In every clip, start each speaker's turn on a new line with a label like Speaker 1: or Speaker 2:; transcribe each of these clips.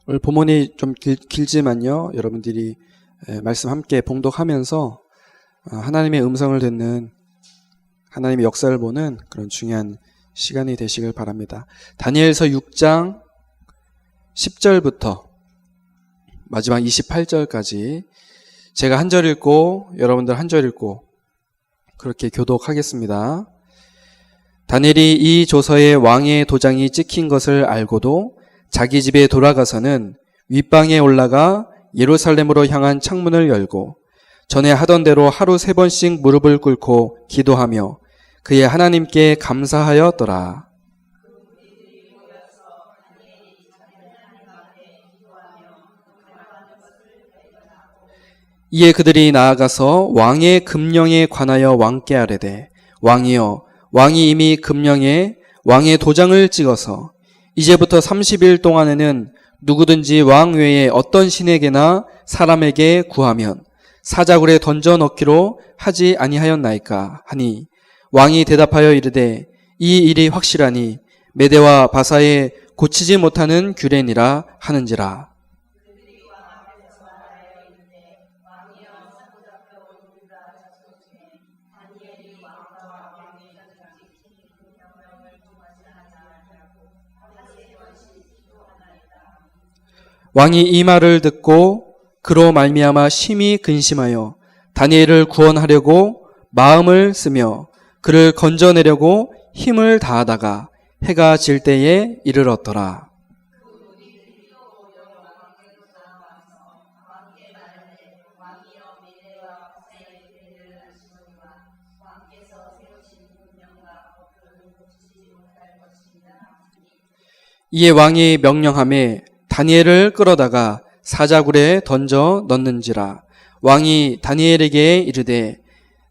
Speaker 1: 오늘 본문이 좀 길지만요. 여러분들이 말씀 함께 봉독하면서 하나님의 음성을 듣는, 하나님의 역사를 보는 그런 중요한 시간이 되시길 바랍니다. 다니엘서 6장 10절부터 마지막 28절까지 제가 한 절 읽고 여러분들 한 절 읽고 그렇게 교독하겠습니다. 다니엘이 이 조서에 왕의 도장이 찍힌 것을 알고도 자기 집에 돌아가서는 윗방에 올라가 예루살렘으로 향한 창문을 열고 전에 하던 대로 하루 3번씩 무릎을 꿇고 기도하며 그의 하나님께 감사하였더라. 이에 그들이 나아가서 왕의 금령에 관하여 왕께 아뢰되, 왕이여, 왕이 이미 금령에 왕의 도장을 찍어서 이제부터 30일 동안에는 누구든지 왕 외에 어떤 신에게나 사람에게 구하면 사자굴에 던져 넣기로 하지 아니하였나이까 하니, 왕이 대답하여 이르되, 이 일이 확실하니 메대와 바사에 고치지 못하는 규례니라 하는지라. 왕이 이 말을 듣고 그로 말미암아 심히 근심하여 다니엘을 구원하려고 마음을 쓰며 그를 건져내려고 힘을 다하다가 해가 질 때에 이르렀더라. 이에 왕이 명령하매 다니엘을 끌어다가 사자굴에 던져 넣는지라. 왕이 다니엘에게 이르되,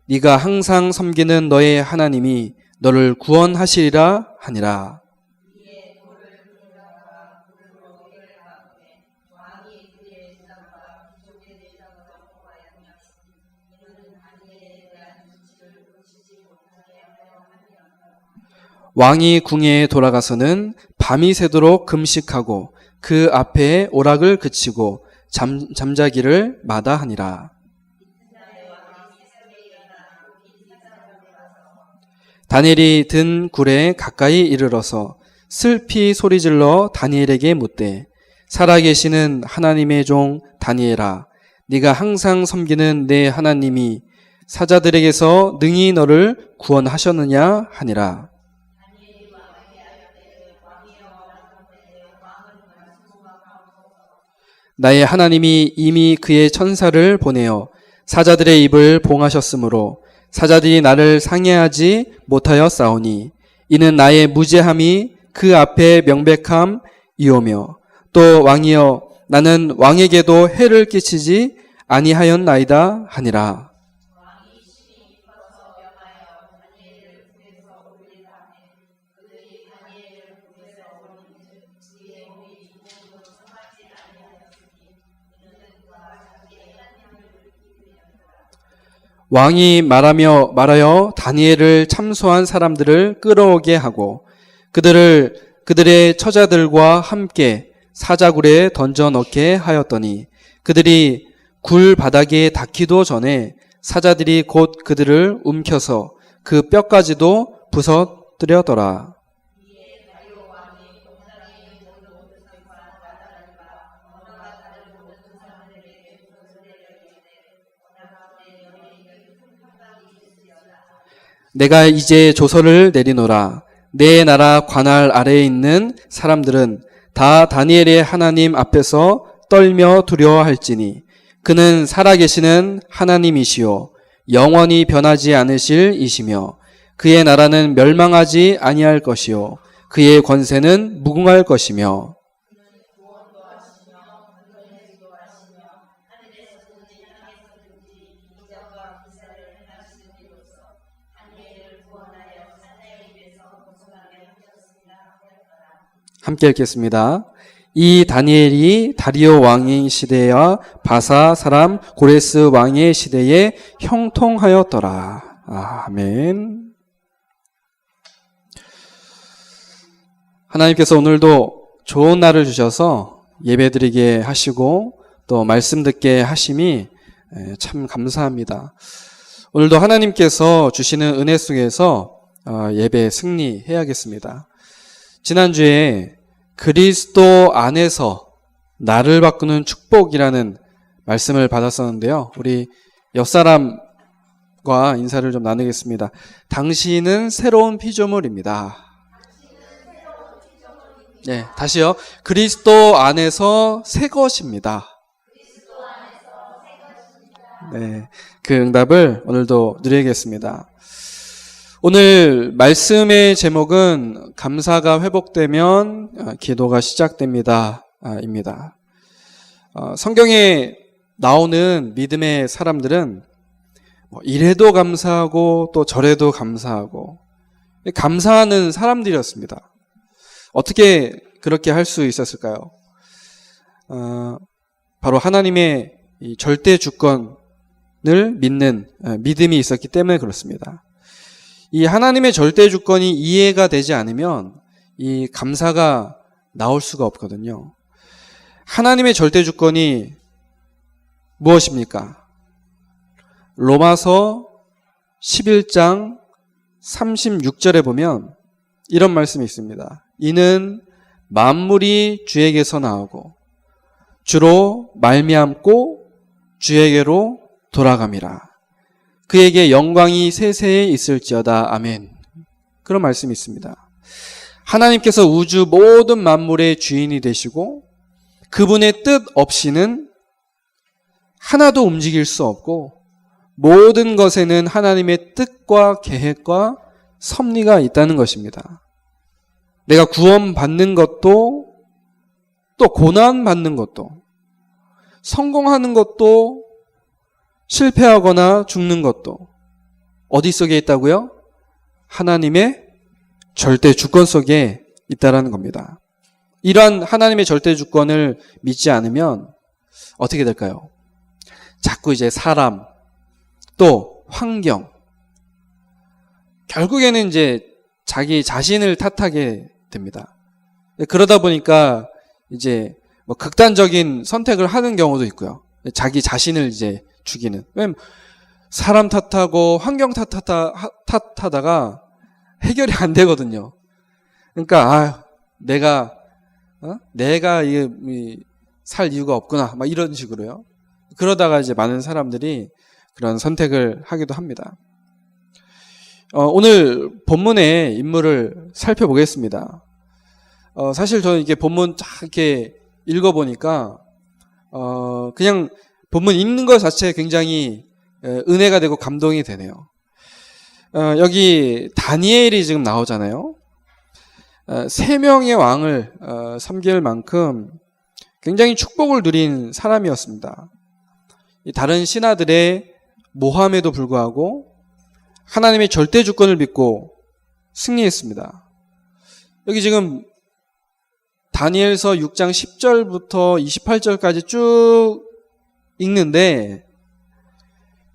Speaker 1: 네가 항상 섬기는 너의 하나님이 너를 구원하시리라 하니라. 왕이 궁에 돌아가서는 밤이 새도록 금식하고 그 앞에 오락을 그치고 잠자기를 마다하니라. 다니엘이 든 굴에 가까이 이르러서 슬피 소리질러 다니엘에게 묻되, 살아계시는 하나님의 종 다니엘아, 네가 항상 섬기는 내 하나님이 사자들에게서 능히 너를 구원하셨느냐 하니라. 나의 하나님이 이미 그의 천사를 보내어 사자들의 입을 봉하셨으므로 사자들이 나를 상해하지 못하였사오니, 이는 나의 무죄함이 그 앞에 명백함이오며, 또 왕이여, 나는 왕에게도 해를 끼치지 아니하였나이다 하니라. 왕이 말하여 다니엘을 참소한 사람들을 끌어오게 하고 그들의 처자들과 함께 사자굴에 던져 넣게 하였더니, 그들이 굴 바닥에 닿기도 전에 사자들이 곧 그들을 움켜서 그 뼈까지도 부서뜨려더라. 내가 이제 조서를 내리노라. 내 나라 관할 아래에 있는 사람들은 다 다니엘의 하나님 앞에서 떨며 두려워할지니, 그는 살아계시는 하나님이시요 영원히 변하지 않으실 이시며, 그의 나라는 멸망하지 아니할 것이요 그의 권세는 무궁할 것이며, 함께 읽겠습니다. 이 다니엘이 다리오 왕의 시대와 바사 사람 고레스 왕의 시대에 형통하였더라. 아멘. 하나님께서 오늘도 좋은 날을 주셔서 예배드리게 하시고 또 말씀 듣게 하심이 참 감사합니다. 오늘도 하나님께서 주시는 은혜 속에서 예배 승리해야겠습니다. 지난주에 그리스도 안에서 나를 바꾸는 축복이라는 말씀을 받았었는데요. 우리 옆사람과 인사를 좀 나누겠습니다. 당신은 새로운 피조물입니다. 네, 다시요. 그리스도 안에서 새 것입니다. 네, 그 응답을 오늘도 누리겠습니다. 오늘 말씀의 제목은 감사가 회복되면 기도가 시작됩니다. 입니다. 성경에 나오는 믿음의 사람들은 이래도 감사하고 또 저래도 감사하고 감사하는 사람들이었습니다. 어떻게 그렇게 할 수 있었을까요? 바로 하나님의 이 절대 주권을 믿는 믿음이 있었기 때문에 그렇습니다. 이 하나님의 절대 주권이 이해가 되지 않으면 이 감사가 나올 수가 없거든요. 하나님의 절대 주권이 무엇입니까? 로마서 11장 36절에 보면 이런 말씀이 있습니다. 이는 만물이 주에게서 나오고 주로 말미암고 주에게로 돌아감이라. 그에게 영광이 세세에 있을지어다. 아멘. 그런 말씀이 있습니다. 하나님께서 우주 모든 만물의 주인이 되시고 그분의 뜻 없이는 하나도 움직일 수 없고 모든 것에는 하나님의 뜻과 계획과 섭리가 있다는 것입니다. 내가 구원받는 것도 또 고난받는 것도 성공하는 것도 실패하거나 죽는 것도 어디 속에 있다고요? 하나님의 절대 주권 속에 있다라는 겁니다. 이러한 하나님의 절대 주권을 믿지 않으면 어떻게 될까요? 자꾸 이제 사람 또 환경 결국에는 이제 자기 자신을 탓하게 됩니다. 그러다 보니까 이제 극단적인 선택을 하는 경우도 있고요. 자기 자신을 이제 죽이는. 왜냐면 사람 탓하고 환경 탓하다가 해결이 안 되거든요. 그러니까 내가 살 이유가 없구나. 막 이런 식으로요. 그러다가 이제 많은 사람들이 그런 선택을 하기도 합니다. 오늘 본문의 인물을 살펴보겠습니다. 사실 저는 이게 본문 쫙 이렇게 읽어보니까, 그냥 본문 읽는 것 자체에 굉장히 은혜가 되고 감동이 되네요. 여기 다니엘이 지금 나오잖아요. 3명의 왕을 섬길 만큼 굉장히 축복을 누린 사람이었습니다. 다른 신하들의 모함에도 불구하고 하나님의 절대 주권을 믿고 승리했습니다. 여기 지금 다니엘서 6장 10절부터 28절까지 쭉 읽는데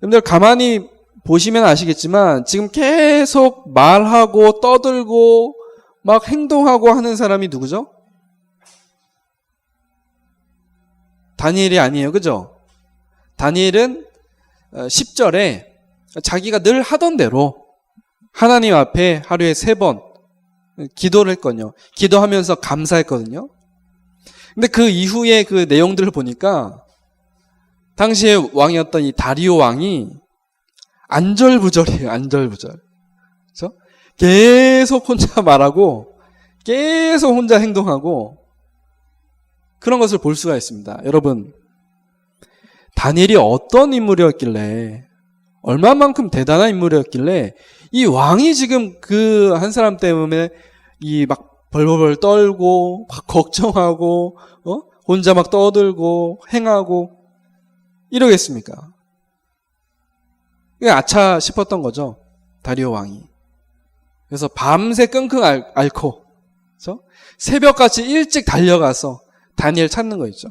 Speaker 1: 여러분들 가만히 보시면 아시겠지만 지금 계속 말하고 떠들고 막 행동하고 하는 사람이 누구죠? 다니엘이 아니에요. 그죠? 다니엘은 10절에 자기가 늘 하던 대로 하나님 앞에 하루에 3번 기도를 했거든요. 기도하면서 감사했거든요. 근데 그 이후에 그 내용들을 보니까 당시에 왕이었던 이 다리오 왕이 안절부절이에요. 안절부절. 그렇죠? 계속 혼자 말하고 계속 혼자 행동하고 그런 것을 볼 수가 있습니다. 여러분, 다니엘이 어떤 인물이었길래 얼마만큼 대단한 인물이었길래 이 왕이 지금 그 한 사람 때문에 이 막 벌벌 떨고 막 걱정하고 혼자 막 떠들고 행하고 이러겠습니까? 아차 싶었던 거죠. 다리오 왕이. 그래서 밤새 끙끙 앓고 그렇죠? 새벽같이 일찍 달려가서 다니엘 찾는 거 있죠.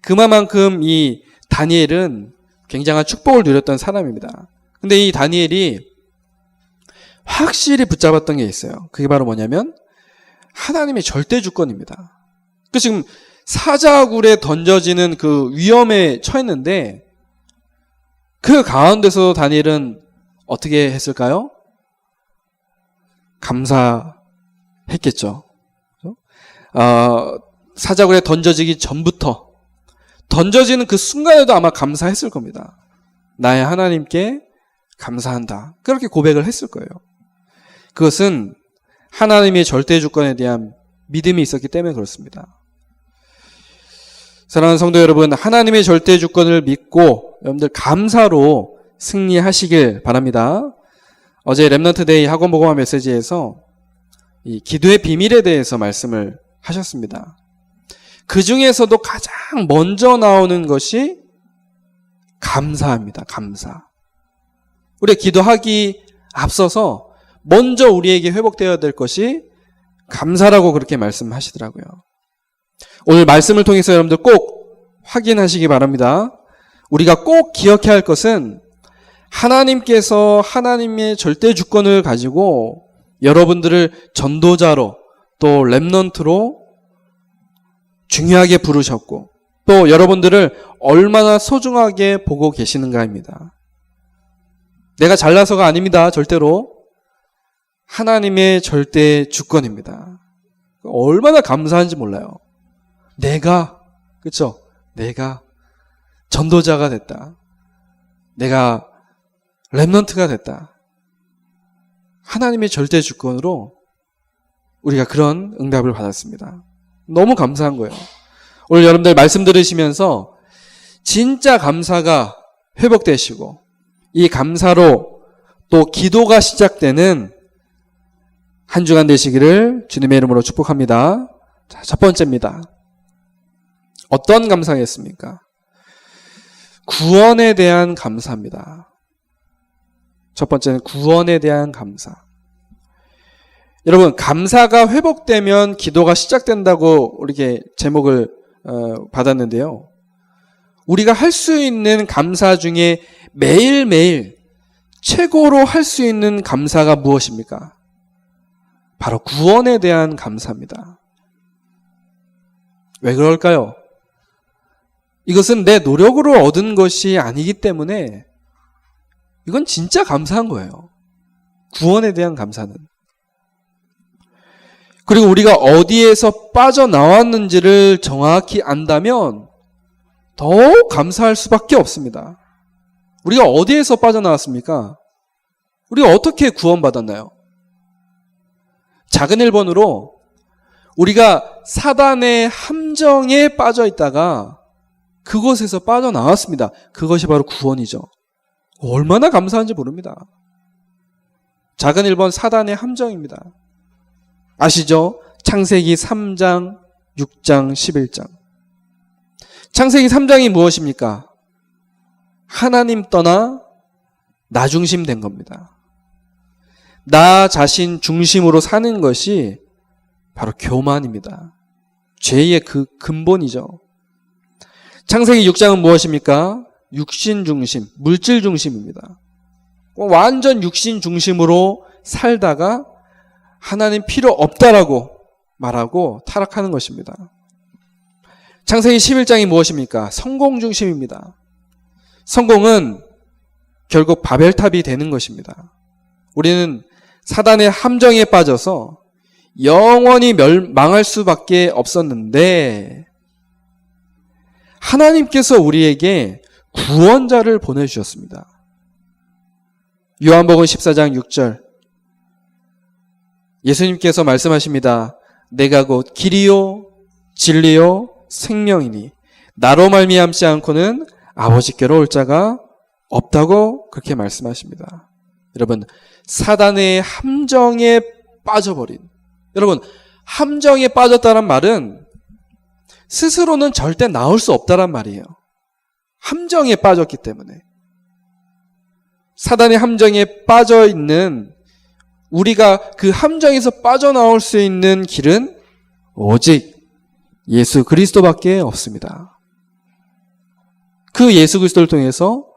Speaker 1: 그만큼 이 다니엘은 굉장한 축복을 누렸던 사람입니다. 근데 이 다니엘이 확실히 붙잡았던 게 있어요. 그게 바로 뭐냐면 하나님의 절대 주권입니다. 그 지금 사자굴에 던져지는 그 위험에 처했는데 그 가운데서 다니엘은 어떻게 했을까요? 감사했겠죠. 사자굴에 던져지기 전부터 던져지는 그 순간에도 아마 감사했을 겁니다. 나의 하나님께 감사한다. 그렇게 고백을 했을 거예요. 그것은 하나님의 절대 주권에 대한 믿음이 있었기 때문에 그렇습니다. 사랑하는 성도 여러분, 하나님의 절대 주권을 믿고 여러분들 감사로 승리하시길 바랍니다. 어제 렘넌트 데이 학원 복음화 메시지에서 이 기도의 비밀에 대해서 말씀을 하셨습니다. 그 중에서도 가장 먼저 나오는 것이 감사합니다. 감사. 우리가 기도하기 앞서서 먼저 우리에게 회복되어야 될 것이 감사라고 그렇게 말씀하시더라고요. 오늘 말씀을 통해서 여러분들 꼭 확인하시기 바랍니다. 우리가 꼭 기억해야 할 것은 하나님께서 하나님의 절대 주권을 가지고 여러분들을 전도자로 또 렘넌트로 중요하게 부르셨고 또 여러분들을 얼마나 소중하게 보고 계시는가입니다. 내가 잘나서가 아닙니다. 절대로. 하나님의 절대 주권입니다. 얼마나 감사한지 몰라요. 그렇죠? 내가 전도자가 됐다. 내가 렘넌트가 됐다. 하나님의 절대 주권으로 우리가 그런 응답을 받았습니다. 너무 감사한 거예요. 오늘 여러분들 말씀 들으시면서 진짜 감사가 회복되시고 이 감사로 또 기도가 시작되는 한 주간 되시기를 주님의 이름으로 축복합니다. 자, 첫 번째입니다. 어떤 감사겠습니까? 구원에 대한 감사입니다. 첫 번째는 구원에 대한 감사. 여러분, 감사가 회복되면 기도가 시작된다고 이렇게 제목을 받았는데요. 우리가 할 수 있는 감사 중에 매일매일 최고로 할 수 있는 감사가 무엇입니까? 바로 구원에 대한 감사입니다. 왜 그럴까요? 이것은 내 노력으로 얻은 것이 아니기 때문에 이건 진짜 감사한 거예요. 구원에 대한 감사는. 그리고 우리가 어디에서 빠져나왔는지를 정확히 안다면 더욱 감사할 수밖에 없습니다. 우리가 어디에서 빠져나왔습니까? 우리가 어떻게 구원받았나요? 작은 1번으로 우리가 사단의 함정에 빠져 있다가 그곳에서 빠져나왔습니다. 그것이 바로 구원이죠. 얼마나 감사한지 모릅니다. 작은 1번 사단의 함정입니다. 아시죠? 창세기 3장, 6장, 11장. 창세기 3장이 무엇입니까? 하나님 떠나 나 중심 된 겁니다. 나 자신 중심으로 사는 것이 바로 교만입니다. 죄의 그 근본이죠. 창세기 6장은 무엇입니까? 육신 중심, 물질 중심입니다. 완전 육신 중심으로 살다가 하나님 필요 없다라고 말하고 타락하는 것입니다. 창세기 11장이 무엇입니까? 성공 중심입니다. 성공은 결국 바벨탑이 되는 것입니다. 우리는 사단의 함정에 빠져서 영원히 망할 수밖에 없었는데 하나님께서 우리에게 구원자를 보내주셨습니다. 요한복음 14장 6절 예수님께서 말씀하십니다. 내가 곧 길이요 진리요 생명이니 나로 말미암지 않고는 아버지께로 올 자가 없다고 그렇게 말씀하십니다. 여러분, 사단의 함정에 빠져버린, 여러분, 함정에 빠졌다는 말은 스스로는 절대 나올 수 없다란 말이에요. 함정에 빠졌기 때문에. 사단의 함정에 빠져 있는 우리가 그 함정에서 빠져나올 수 있는 길은 오직 예수 그리스도밖에 없습니다. 그 예수 그리스도를 통해서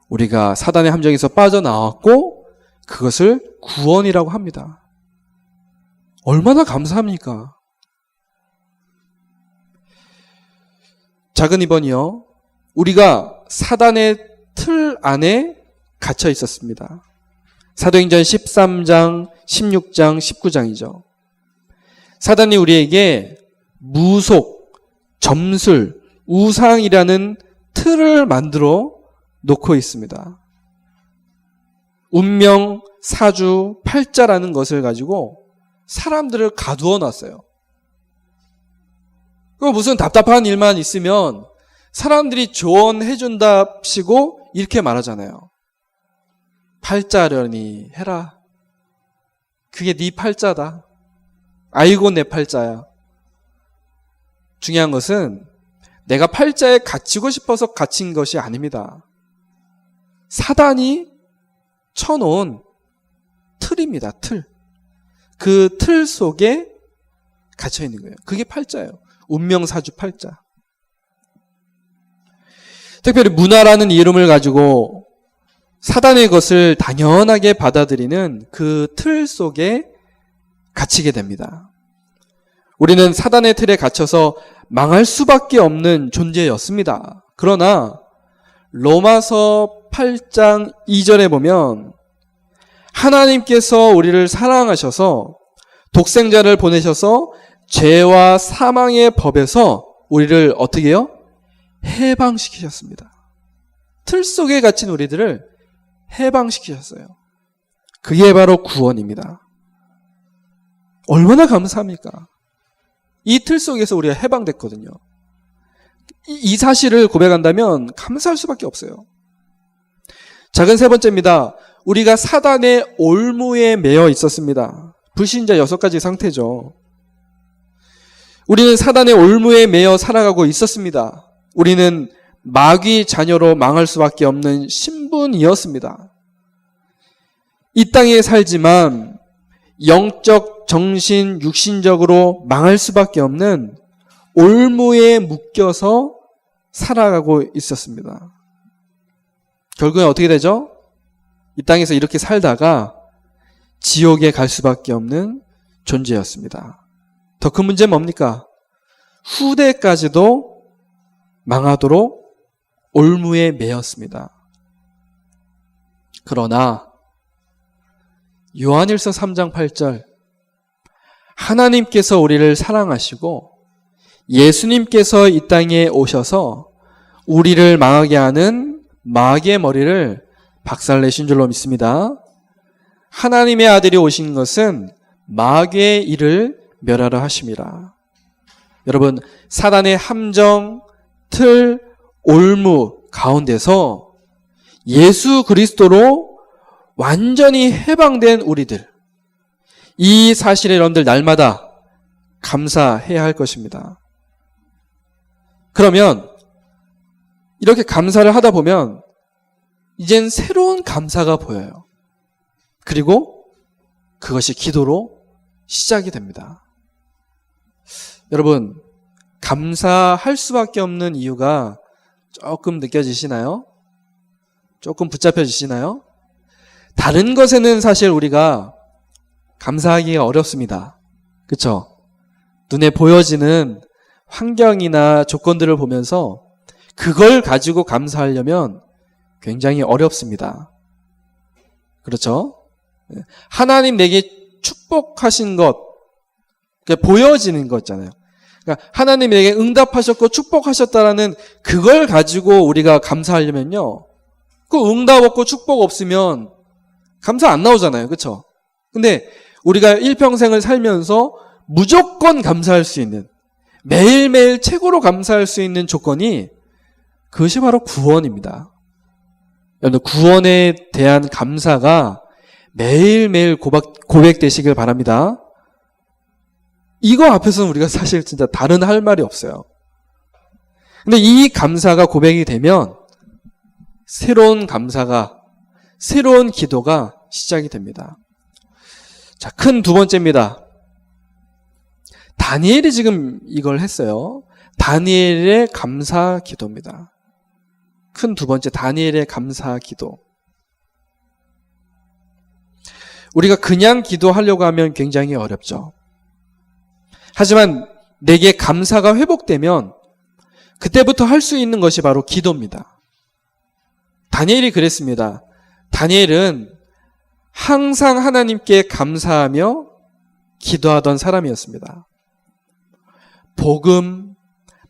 Speaker 1: 우리가 사단의 함정에서 빠져나왔고 그것을 구원이라고 합니다. 얼마나 감사합니까? 작은 2번이요. 우리가 사단의 틀 안에 갇혀 있었습니다. 사도행전 13장, 16장, 19장이죠. 사단이 우리에게 무속, 점술, 우상이라는 틀을 만들어 놓고 있습니다. 운명, 사주, 팔자라는 것을 가지고 사람들을 가두어 놨어요. 무슨 답답한 일만 있으면 사람들이 조언해 준답시고 이렇게 말하잖아요. 팔자려니 해라. 그게 네 팔자다. 아이고 내 팔자야. 중요한 것은 내가 팔자에 갇히고 싶어서 갇힌 것이 아닙니다. 사단이 쳐놓은 틀입니다. 틀. 그 틀 속에 갇혀 있는 거예요. 그게 팔자예요. 운명사주 팔자. 특별히 문화라는 이름을 가지고 사단의 것을 당연하게 받아들이는 그 틀 속에 갇히게 됩니다. 우리는 사단의 틀에 갇혀서 망할 수밖에 없는 존재였습니다. 그러나 로마서 8장 2절에 보면 하나님께서 우리를 사랑하셔서 독생자를 보내셔서 죄와 사망의 법에서 우리를 어떻게 해요? 해방시키셨습니다. 틀 속에 갇힌 우리들을 해방시키셨어요. 그게 바로 구원입니다. 얼마나 감사합니까? 이 틀 속에서 우리가 해방됐거든요. 이 사실을 고백한다면 감사할 수밖에 없어요. 작은 세 번째입니다. 우리가 사단의 올무에 매여 있었습니다. 불신자 6가지 상태죠. 우리는 사단의 올무에 매여 살아가고 있었습니다. 우리는 마귀 자녀로 망할 수밖에 없는 신분이었습니다. 이 땅에 살지만 영적, 정신, 육신적으로 망할 수밖에 없는 올무에 묶여서 살아가고 있었습니다. 결국엔 어떻게 되죠? 이 땅에서 이렇게 살다가 지옥에 갈 수밖에 없는 존재였습니다. 더 큰 문제는 뭡니까? 후대까지도 망하도록 올무에 매였습니다. 그러나 요한일서 3장 8절 하나님께서 우리를 사랑하시고 예수님께서 이 땅에 오셔서 우리를 망하게 하는 마귀의 머리를 박살내신 줄로 믿습니다. 하나님의 아들이 오신 것은 마귀의 일을 멸하라 하심이라. 여러분, 사단의 함정, 틀, 올무 가운데서 예수 그리스도로 완전히 해방된 우리들, 이 사실에 여러분들 날마다 감사해야 할 것입니다. 그러면 이렇게 감사를 하다 보면 이젠 새로운 감사가 보여요. 그리고 그것이 기도로 시작이 됩니다. 여러분, 감사할 수밖에 없는 이유가 조금 느껴지시나요? 조금 붙잡혀지시나요? 다른 것에는 사실 우리가 감사하기가 어렵습니다. 그렇죠? 눈에 보여지는 환경이나 조건들을 보면서 그걸 가지고 감사하려면 굉장히 어렵습니다. 그렇죠? 하나님 내게 축복하신 것, 보여지는 거 있잖아요. 그러니까 하나님 내게 응답하셨고 축복하셨다라는 그걸 가지고 우리가 감사하려면요, 그 응답 없고 축복 없으면 감사 안 나오잖아요. 그렇죠? 근데 우리가 일평생을 살면서 무조건 감사할 수 있는, 매일매일 최고로 감사할 수 있는 조건이 그것이 바로 구원입니다. 여러분, 구원에 대한 감사가 매일매일 고백되시길 바랍니다. 이거 앞에서는 우리가 사실 진짜 다른 할 말이 없어요. 근데 이 감사가 고백이 되면 새로운 감사가, 새로운 기도가 시작이 됩니다. 자, 큰 두 번째입니다. 다니엘이 지금 이걸 했어요. 다니엘의 감사 기도입니다. 큰 두 번째, 다니엘의 감사 기도. 우리가 그냥 기도하려고 하면 굉장히 어렵죠. 하지만 내게 감사가 회복되면 그때부터 할 수 있는 것이 바로 기도입니다. 다니엘이 그랬습니다. 다니엘은 항상 하나님께 감사하며 기도하던 사람이었습니다. 복음,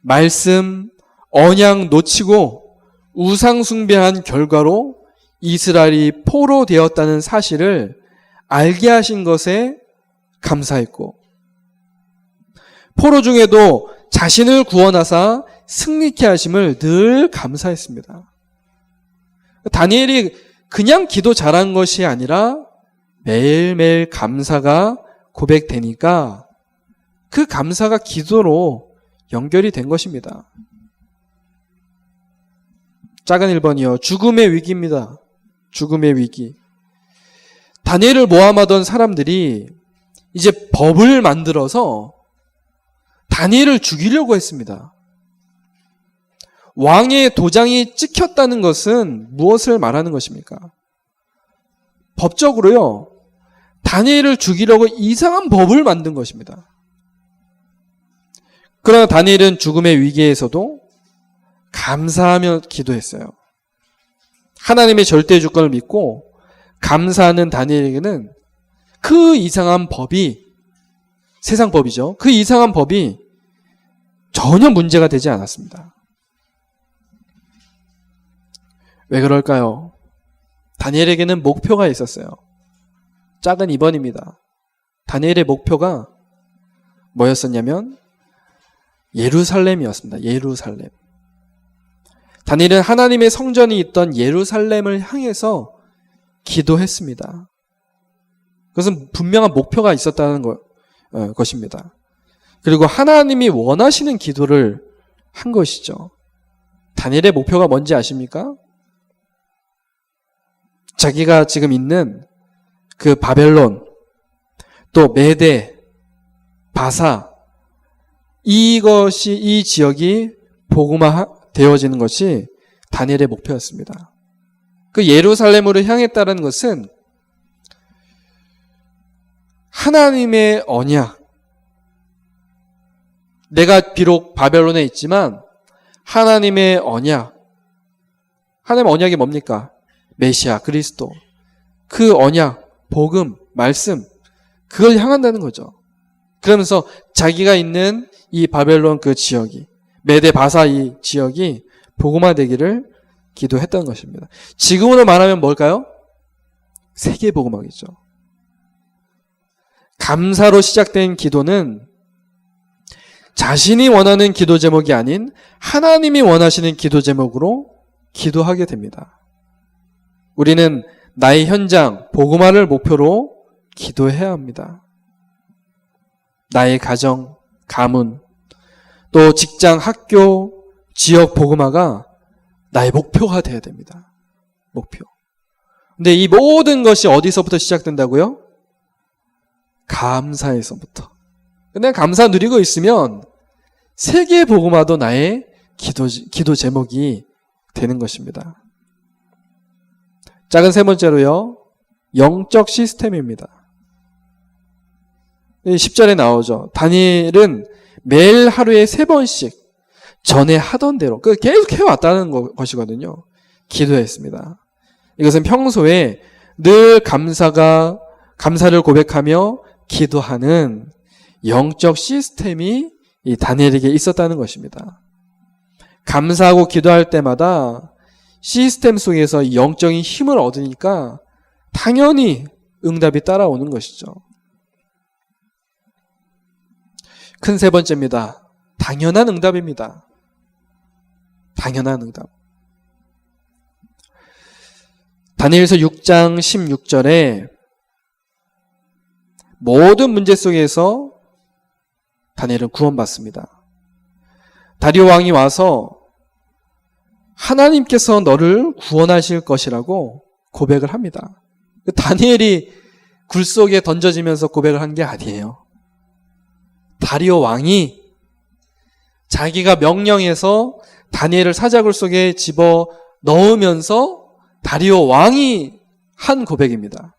Speaker 1: 말씀, 언약 놓치고 우상 숭배한 결과로 이스라엘이 포로되었다는 사실을 알게 하신 것에 감사했고, 포로 중에도 자신을 구원하사 승리케 하심을 늘 감사했습니다. 다니엘이 그냥 기도 잘한 것이 아니라 매일매일 감사가 고백되니까 그 감사가 기도로 연결이 된 것입니다. 작은 1번이요. 죽음의 위기입니다. 죽음의 위기. 다니엘을 모함하던 사람들이 이제 법을 만들어서 다니엘을 죽이려고 했습니다. 왕의 도장이 찍혔다는 것은 무엇을 말하는 것입니까? 법적으로요, 다니엘을 죽이려고 이상한 법을 만든 것입니다. 그러나 다니엘은 죽음의 위기에서도 감사하며 기도했어요. 하나님의 절대 주권을 믿고 감사하는 다니엘에게는 그 이상한 법이, 세상 법이죠. 그 이상한 법이 전혀 문제가 되지 않았습니다. 왜 그럴까요? 다니엘에게는 목표가 있었어요. 작은 2번입니다. 다니엘의 목표가 뭐였었냐면 예루살렘이었습니다. 예루살렘. 다니엘은 하나님의 성전이 있던 예루살렘을 향해서 기도했습니다. 그것은 분명한 목표가 있었다는 것입니다. 그리고 하나님이 원하시는 기도를 한 것이죠. 다니엘의 목표가 뭔지 아십니까? 자기가 지금 있는 그 바벨론, 또 메대, 바사, 이 지역이 복음화 되어지는 것이 다니엘의 목표였습니다. 그 예루살렘으로 향했다는 것은 하나님의 언약, 내가 비록 바벨론에 있지만 하나님의 언약, 하나님의 언약이 뭡니까? 메시아, 그리스도. 그 언약, 복음, 말씀, 그걸 향한다는 거죠. 그러면서 자기가 있는 이 바벨론 그 지역이, 메대 바사 이 지역이 복음화되기를 기도했던 것입니다. 지금으로 말하면 뭘까요? 세계 복음화겠죠. 감사로 시작된 기도는 자신이 원하는 기도 제목이 아닌 하나님이 원하시는 기도 제목으로 기도하게 됩니다. 우리는 나의 현장, 복음화를 목표로 기도해야 합니다. 나의 가정, 가문, 또 직장, 학교, 지역 복음화가 나의 목표가 되어야 됩니다. 목표. 근데 이 모든 것이 어디서부터 시작된다고요? 감사에서부터. 근데 감사 누리고 있으면 세계 복음화도 나의 기도 제목이 되는 것입니다. 작은 세 번째로요, 영적 시스템입니다. 10절에 나오죠. 다니엘은 매일 하루에 3번씩 전에 하던 대로 계속 해왔다는 것이거든요. 기도했습니다. 이것은 평소에 늘 감사를 고백하며 기도하는 영적 시스템이 이 다니엘에게 있었다는 것입니다. 감사하고 기도할 때마다 시스템 속에서 영적인 힘을 얻으니까 당연히 응답이 따라오는 것이죠. 큰 세 번째입니다. 당연한 응답입니다. 당연한 응답. 다니엘서 6장 16절에 모든 문제 속에서 다니엘은 구원받습니다. 다리오 왕이 와서 하나님께서 너를 구원하실 것이라고 고백을 합니다. 다니엘이 굴 속에 던져지면서 고백을 한 게 아니에요. 다리오 왕이 자기가 명령해서 다니엘을 사자굴 속에 집어 넣으면서 다리오 왕이 한 고백입니다.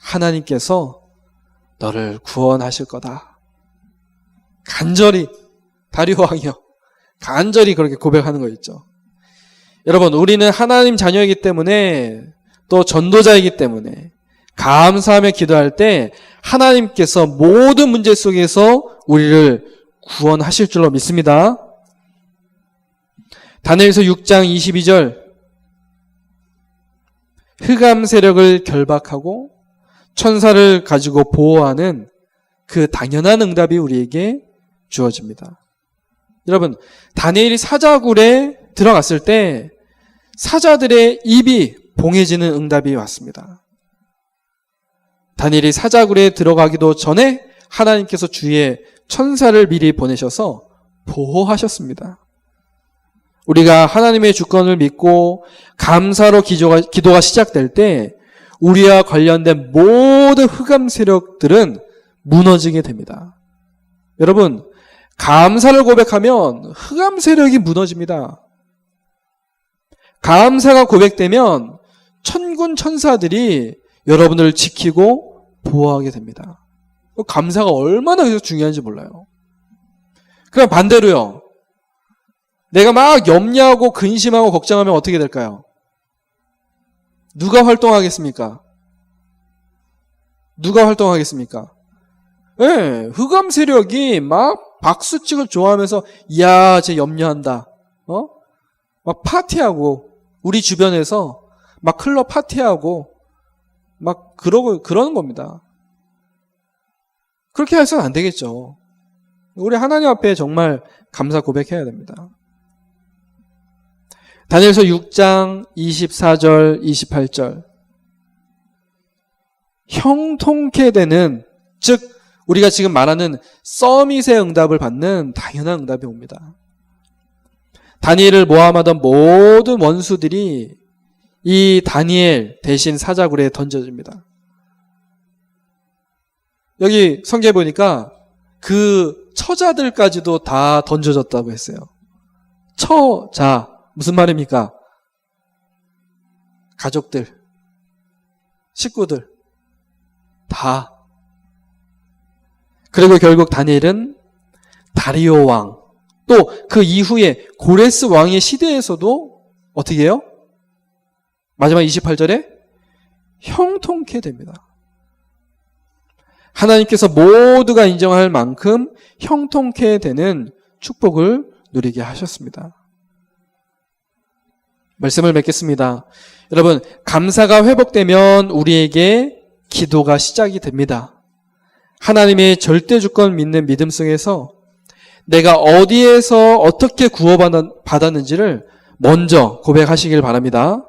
Speaker 1: 하나님께서 너를 구원하실 거다. 간절히 다리오 왕이요, 간절히 그렇게 고백하는 거 있죠. 여러분, 우리는 하나님 자녀이기 때문에 또 전도자이기 때문에 감사하며 기도할 때 하나님께서 모든 문제 속에서 우리를 구원하실 줄로 믿습니다. 다니엘서 6장 22절, 흑암 세력을 결박하고 천사를 가지고 보호하는 그 당연한 응답이 우리에게 주어집니다. 여러분, 다니엘이 사자굴에 들어갔을 때 사자들의 입이 봉해지는 응답이 왔습니다. 다니엘이 사자굴에 들어가기도 전에 하나님께서 주위에 천사를 미리 보내셔서 보호하셨습니다. 우리가 하나님의 주권을 믿고 감사로 기도가 시작될 때 우리와 관련된 모든 흑암 세력들은 무너지게 됩니다. 여러분, 감사를 고백하면 흑암 세력이 무너집니다. 감사가 고백되면 천군 천사들이 여러분을 지키고 보호하게 됩니다. 감사가 얼마나 그래서 중요한지 몰라요. 그럼 반대로요. 내가 막 염려하고 근심하고 걱정하면 어떻게 될까요? 누가 활동하겠습니까? 누가 활동하겠습니까? 네, 흑암 세력이 막 박수치고 좋아하면서 이야, 쟤 염려한다. 막 파티하고 우리 주변에서 막 클럽 파티하고 막 그러는 겁니다. 그렇게 해서는 안 되겠죠. 우리 하나님 앞에 정말 감사 고백해야 됩니다. 다니엘서 6장 24절 28절, 형통케 되는, 즉 우리가 지금 말하는 서밋의 응답을 받는 당연한 응답이 옵니다. 다니엘을 모함하던 모든 원수들이 이 다니엘 대신 사자굴에 던져집니다. 여기 성경에 보니까 그 처자들까지도 다 던져졌다고 했어요. 처자, 무슨 말입니까? 가족들, 식구들 다. 그리고 결국 다니엘은 다리오 왕, 또 그 이후에 고레스 왕의 시대에서도 어떻게 해요? 마지막 28절에 형통케 됩니다. 하나님께서 모두가 인정할 만큼 형통케 되는 축복을 누리게 하셨습니다. 말씀을 맺겠습니다. 여러분, 감사가 회복되면 우리에게 기도가 시작이 됩니다. 하나님의 절대 주권 믿는 믿음 속에서 내가 어디에서 어떻게 구원받았는지를 먼저 고백하시길 바랍니다.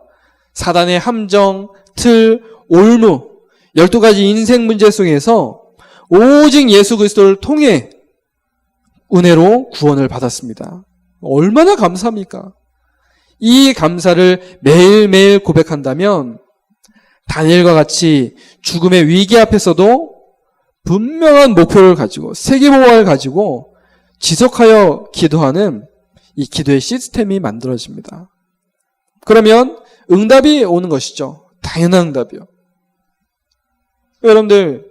Speaker 1: 사단의 함정, 틀, 올무, 12가지 인생 문제 속에서 오직 예수 그리스도를 통해 은혜로 구원을 받았습니다. 얼마나 감사합니까? 이 감사를 매일매일 고백한다면 다니엘과 같이 죽음의 위기 앞에서도 분명한 목표를 가지고 세계보화를 가지고 지속하여 기도하는 이 기도의 시스템이 만들어집니다. 그러면 응답이 오는 것이죠. 당연한 응답이요. 여러분들,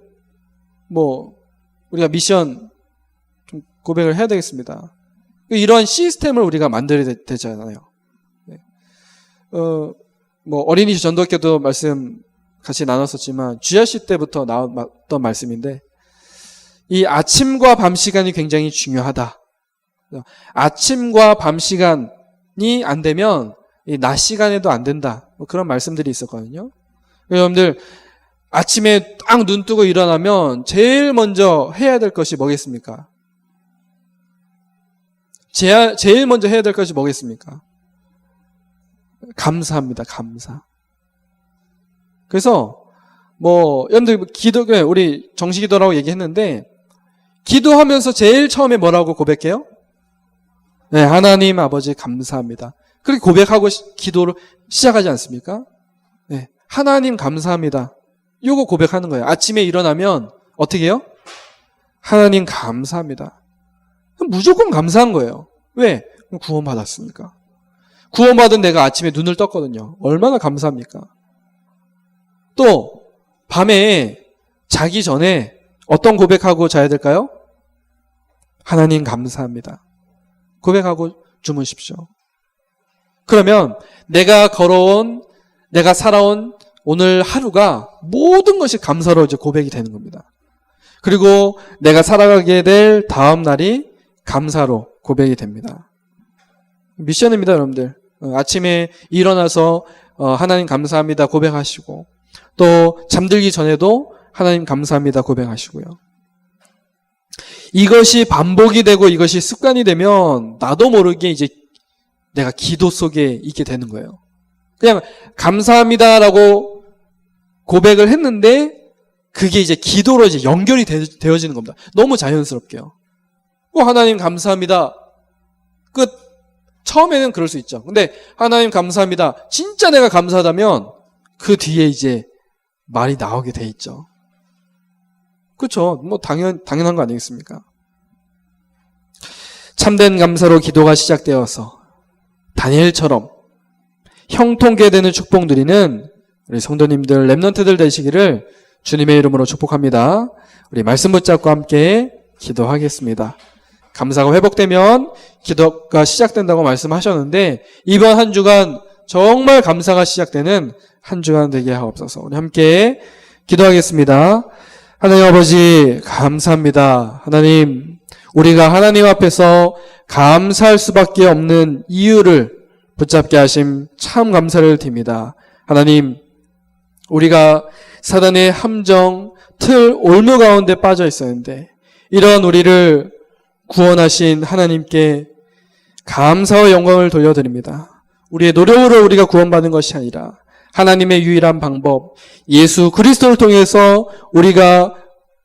Speaker 1: 우리가 미션 좀 고백을 해야 되겠습니다. 이런 시스템을 우리가 만들어야 되잖아요. 어린이집 전도학교도 말씀 같이 나눴었지만 주야시 때부터 나왔던 말씀인데, 이 아침과 밤 시간이 굉장히 중요하다. 아침과 밤 시간이 안 되면 이 낮 시간에도 안 된다. 그런 말씀들이 있었거든요. 여러분들, 아침에 딱 눈 뜨고 일어나면 제일 먼저 해야 될 것이 뭐겠습니까? 제일 먼저 해야 될 것이 뭐겠습니까? 감사합니다. 감사. 그래서 여러분들 우리 정식기도라고 얘기했는데, 기도하면서 제일 처음에 뭐라고 고백해요? 네, 하나님 아버지 감사합니다. 그렇게 고백하고 기도를 시작하지 않습니까? 네, 하나님 감사합니다. 요거 고백하는 거예요. 아침에 일어나면 어떻게 해요? 하나님 감사합니다. 무조건 감사한 거예요. 왜? 구원받았으니까. 구원받은 내가 아침에 눈을 떴거든요. 얼마나 감사합니까? 또 밤에 자기 전에 어떤 고백하고 자야 될까요? 하나님 감사합니다. 고백하고 주무십시오. 그러면 내가 살아온 오늘 하루가 모든 것이 감사로 이제 고백이 되는 겁니다. 그리고 내가 살아가게 될 다음 날이 감사로 고백이 됩니다. 미션입니다, 여러분들. 아침에 일어나서 하나님 감사합니다 고백하시고, 또 잠들기 전에도 하나님 감사합니다 고백하시고요. 이것이 반복이 되고 이것이 습관이 되면 나도 모르게 이제 내가 기도 속에 있게 되는 거예요. 그냥 감사합니다라고 고백을 했는데 그게 이제 기도로 이제 연결이 되어지는 겁니다. 너무 자연스럽게요. 하나님 감사합니다. 끝. 처음에는 그럴 수 있죠. 근데 하나님 감사합니다. 진짜 내가 감사하다면 그 뒤에 이제 말이 나오게 돼 있죠. 그렇죠. 뭐 당연한 거 아니겠습니까? 참된 감사로 기도가 시작되어서 다니엘처럼 형통케 되는 축복 누리는 우리 성도님들, 렘넌트들 되시기를 주님의 이름으로 축복합니다. 우리 말씀 붙잡고 함께 기도하겠습니다. 감사가 회복되면 기도가 시작된다고 말씀하셨는데 이번 한 주간 정말 감사가 시작되는 한 주간 되게 하옵소서. 우리 함께 기도하겠습니다. 하나님 아버지 감사합니다. 하나님, 우리가 하나님 앞에서 감사할 수밖에 없는 이유를 붙잡게 하심 참 감사를 드립니다. 하나님, 우리가 사단의 함정, 틀, 올무 가운데 빠져 있었는데 이런 우리를 구원하신 하나님께 감사와 영광을 돌려드립니다. 우리의 노력으로 우리가 구원받은 것이 아니라 하나님의 유일한 방법, 예수 그리스도를 통해서 우리가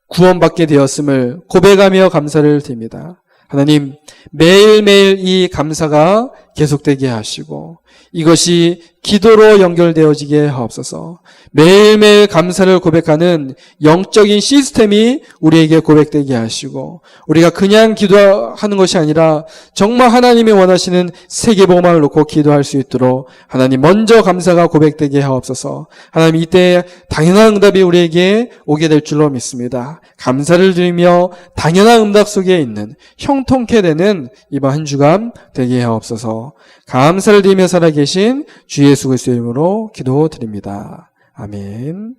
Speaker 1: 구원받게 되었음을 고백하며 감사를 드립니다. 하나님, 매일매일 이 감사가 계속되게 하시고 이것이 기도로 연결되어지게 하옵소서. 매일매일 감사를 고백하는 영적인 시스템이 우리에게 고백되게 하시고 우리가 그냥 기도하는 것이 아니라 정말 하나님이 원하시는 세계복음을 놓고 기도할 수 있도록 하나님 먼저 감사가 고백되게 하옵소서. 하나님, 이때 당연한 응답이 우리에게 오게 될 줄로 믿습니다. 감사를 드리며 당연한 응답 속에 있는 형통케 되는 이번 한 주간 되게 하옵소서. 감사를 드리며 살아계신 주 예수 그리스도의 이름으로 기도드립니다. 아멘.